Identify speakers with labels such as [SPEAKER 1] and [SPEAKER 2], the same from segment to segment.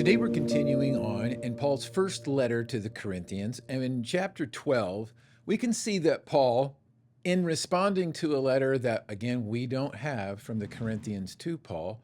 [SPEAKER 1] Today we're continuing on in Paul's first letter to the Corinthians, and in chapter 12, we can see that Paul, in responding to a letter that, again, we don't have from the Corinthians to Paul,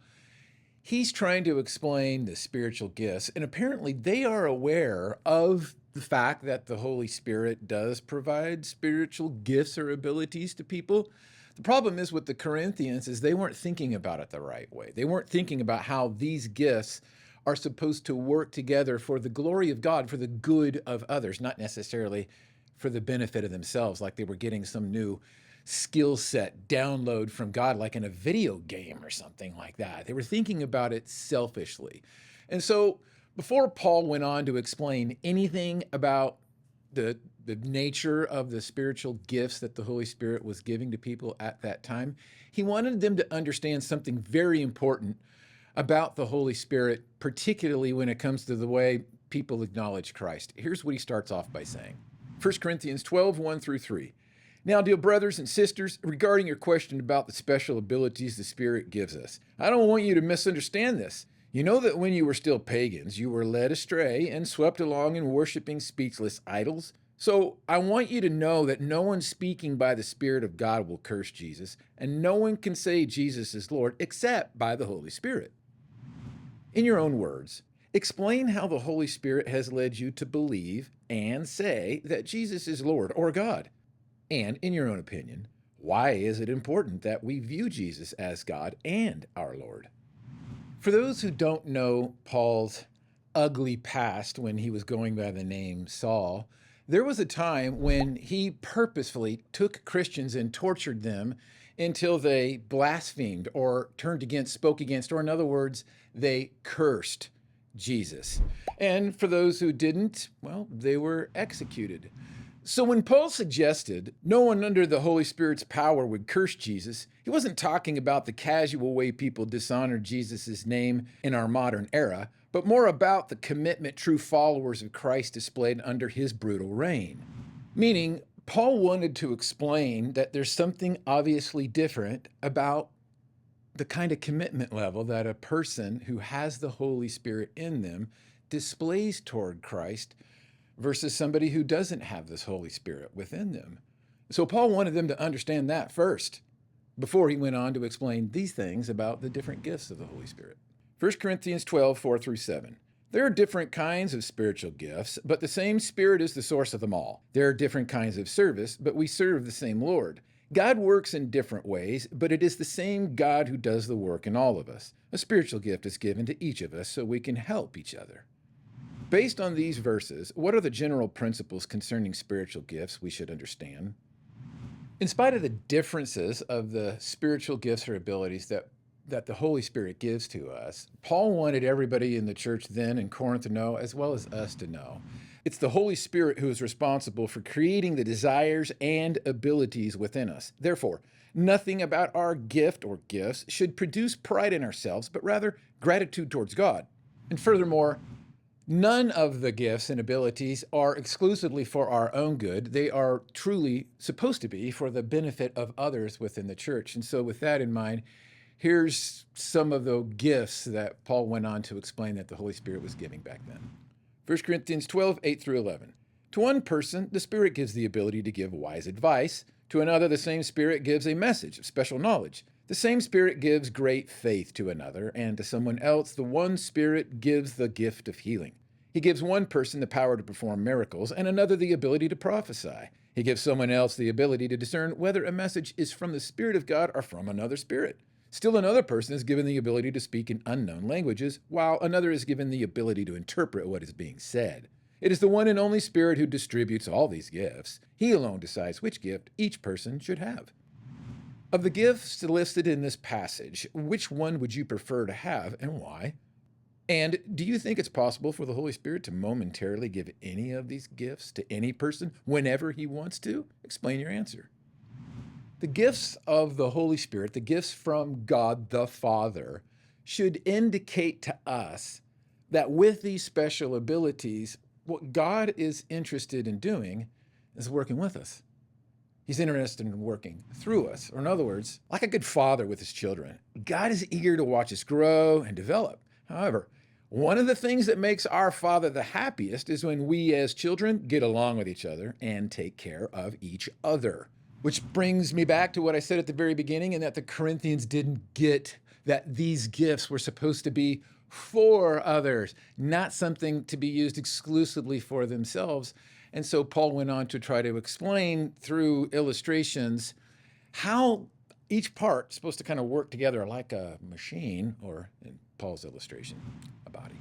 [SPEAKER 1] he's trying to explain the spiritual gifts, and apparently they are aware of the fact that the Holy Spirit does provide spiritual gifts or abilities to people. The problem is with the Corinthians is they weren't thinking about it the right way. They weren't thinking about how these gifts are supposed to work together for the glory of God, for the good of others, not necessarily for the benefit of themselves, like they were getting some new skill set download from God, like in a video game or something like that. They were thinking about it selfishly. And so before Paul went on to explain anything about the nature of the spiritual gifts that the Holy Spirit was giving to people at that time, he wanted them to understand something very important about the Holy Spirit, particularly when it comes to the way people acknowledge Christ. Here's what he starts off by saying. 1 Corinthians 12, 1 through 3. Now, dear brothers and sisters, regarding your question about the special abilities the Spirit gives us, I don't want you to misunderstand this. You know that when you were still pagans, you were led astray and swept along in worshiping speechless idols. So I want you to know that no one speaking by the Spirit of God will curse Jesus, and no one can say Jesus is Lord except by the Holy Spirit. In your own words, explain how the Holy Spirit has led you to believe and say that Jesus is Lord or God. And in your own opinion, why is it important that we view Jesus as God and our Lord? For those who don't know Paul's ugly past when he was going by the name Saul, there was a time when he purposefully took Christians and tortured them until they blasphemed or turned against, spoke against, or in other words, they cursed Jesus. And for those who didn't, well, they were executed. So when Paul suggested no one under the Holy Spirit's power would curse Jesus, he wasn't talking about the casual way people dishonor Jesus' name in our modern era, but more about the commitment true followers of Christ displayed under his brutal reign. Meaning, Paul wanted to explain that there's something obviously different about the kind of commitment level that a person who has the Holy Spirit in them displays toward Christ versus somebody who doesn't have this Holy Spirit within them. So Paul wanted them to understand that first before he went on to explain these things about the different gifts of the Holy Spirit. 1 Corinthians 12, 4 through 7. There are different kinds of spiritual gifts, but the same Spirit is the source of them all. There are different kinds of service, but we serve the same Lord. God works in different ways, but it is the same God who does the work in all of us. A spiritual gift is given to each of us so we can help each other. Based on these verses, what are the general principles concerning spiritual gifts we should understand? In spite of the differences of the spiritual gifts or abilities that the Holy Spirit gives to us, Paul wanted everybody in the church then in Corinth to know, as well as us to know. It's the Holy Spirit who is responsible for creating the desires and abilities within us. Therefore, nothing about our gift or gifts should produce pride in ourselves, but rather gratitude towards God. And furthermore, none of the gifts and abilities are exclusively for our own good. They are truly supposed to be for the benefit of others within the church. And so with that in mind, here's some of the gifts that Paul went on to explain that the Holy Spirit was giving back then. 1 Corinthians 12, 8 through 11. To one person, the Spirit gives the ability to give wise advice. To another, the same Spirit gives a message of special knowledge. The same Spirit gives great faith to another, and to someone else, the one Spirit gives the gift of healing. He gives one person the power to perform miracles, and another the ability to prophesy. He gives someone else the ability to discern whether a message is from the Spirit of God or from another spirit. Still another person is given the ability to speak in unknown languages, while another is given the ability to interpret what is being said. It is the one and only Spirit who distributes all these gifts. He alone decides which gift each person should have. Of the gifts listed in this passage, which one would you prefer to have and why? And do you think it's possible for the Holy Spirit to momentarily give any of these gifts to any person whenever he wants to? Explain your answer. The gifts of the Holy Spirit, the gifts from God the Father, should indicate to us that with these special abilities, what God is interested in doing is working with us. He's interested in working through us. Or in other words, like a good father with his children, God is eager to watch us grow and develop. However, One of the things that makes our Father the happiest is when we as children get along with each other and take care of each other. Which brings me back to what I said at the very beginning, and that the Corinthians didn't get that these gifts were supposed to be for others, not something to be used exclusively for themselves. And so Paul went on to try to explain through illustrations how each part is supposed to kind of work together like a machine, or in Paul's illustration, a body.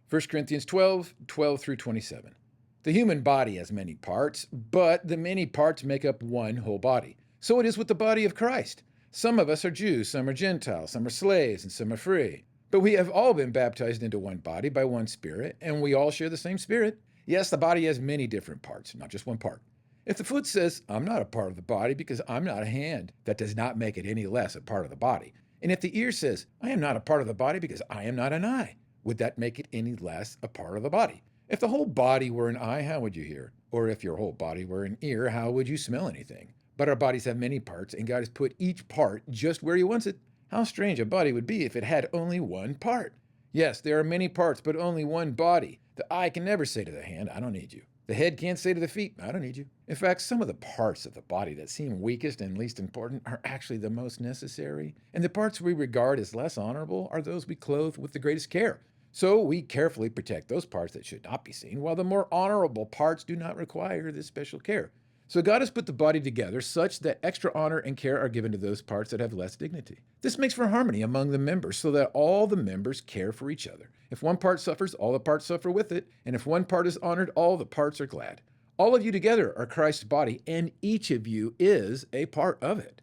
[SPEAKER 1] 1 Corinthians 12 through 27. The human body has many parts, but the many parts make up one whole body. So it is with the body of Christ. Some of us are Jews, some are Gentiles, some are slaves, and some are free. But we have all been baptized into one body by one Spirit, and we all share the same Spirit. Yes, the body has many different parts, not just one part. If the foot says, I'm not a part of the body because I'm not a hand, that does not make it any less a part of the body. And if the ear says, I am not a part of the body because I am not an eye, would that make it any less a part of the body? If the whole body were an eye, how would you hear? Or if your whole body were an ear, how would you smell anything? But our bodies have many parts, and God has put each part just where He wants it. How strange a body would be if it had only one part. Yes, there are many parts, but only one body. The eye can never say to the hand, I don't need you. The head can't say to the feet, I don't need you. In fact, some of the parts of the body that seem weakest and least important are actually the most necessary. And the parts we regard as less honorable are those we clothe with the greatest care. So we carefully protect those parts that should not be seen, while the more honorable parts do not require this special care. So God has put the body together such that extra honor and care are given to those parts that have less dignity. This makes for harmony among the members so that all the members care for each other. If one part suffers, all the parts suffer with it. And if one part is honored, all the parts are glad. All of you together are Christ's body, and each of you is a part of it.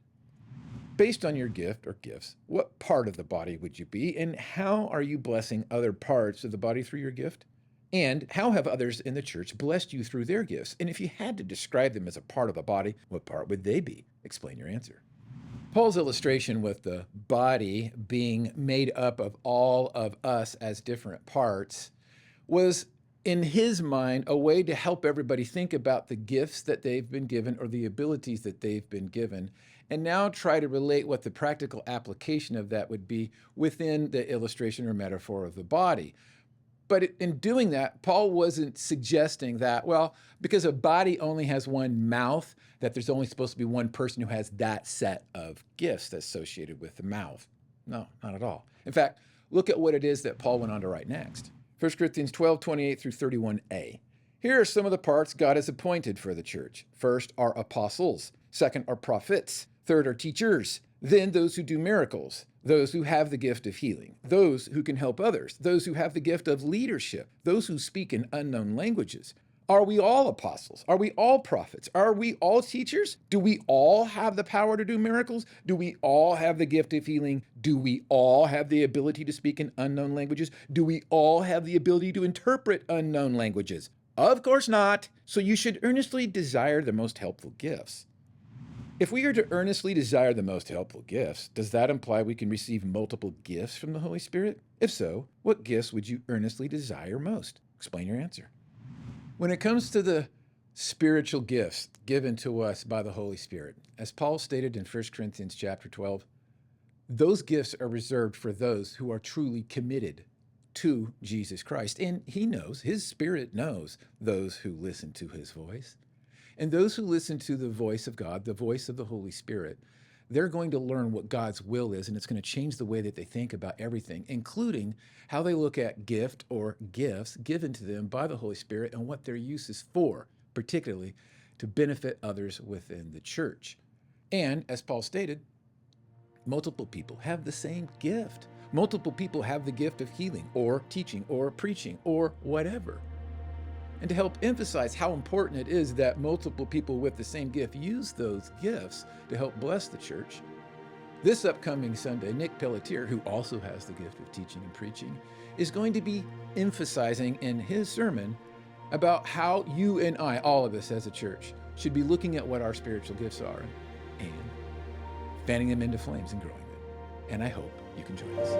[SPEAKER 1] Based on your gift or gifts, what part of the body would you be, and how are you blessing other parts of the body through your gift? And how have others in the church blessed you through their gifts? And if you had to describe them as a part of the body, what part would they be? Explain your answer. Paul's illustration with the body being made up of all of us as different parts was, in his mind, a way to help everybody think about the gifts that they've been given or the abilities that they've been given, and now try to relate what the practical application of that would be within the illustration or metaphor of the body. But in doing that, Paul wasn't suggesting that, well, because a body only has one mouth, that there's only supposed to be one person who has that set of gifts that's associated with the mouth. No, not at all. In fact, look at what it is that Paul went on to write next. 1 Corinthians 12:28 through 31a. Here are some of the parts God has appointed for the church. First are apostles. Second are prophets. Third are teachers. Then those who do miracles. Those who have the gift of healing, those who can help others, those who have the gift of leadership, those who speak in unknown languages. Are we all apostles? Are we all prophets? Are we all teachers? Do we all have the power to do miracles? Do we all have the gift of healing? Do we all have the ability to speak in unknown languages? Do we all have the ability to interpret unknown languages? Of course not. So you should earnestly desire the most helpful gifts. If we are to earnestly desire the most helpful gifts, does that imply we can receive multiple gifts from the Holy Spirit? If so, what gifts would you earnestly desire most? Explain your answer. When it comes to the spiritual gifts given to us by the Holy Spirit, as Paul stated in 1 Corinthians chapter 12, those gifts are reserved for those who are truly committed to Jesus Christ. And he knows, his Spirit knows those who listen to his voice. And those who listen to the voice of God, the voice of the Holy Spirit, they're going to learn what God's will is, and it's going to change the way that they think about everything, including how they look at gift or gifts given to them by the Holy Spirit and what their use is for, particularly to benefit others within the church. And as Paul stated, multiple people have the same gift. Multiple people have the gift of healing or teaching or preaching or whatever. And to help emphasize how important it is that multiple people with the same gift use those gifts to help bless the church, this upcoming Sunday, Nick Pelletier, who also has the gift of teaching and preaching, is going to be emphasizing in his sermon about how you and I, all of us as a church, should be looking at what our spiritual gifts are and fanning them into flames and growing them. And I hope you can join us.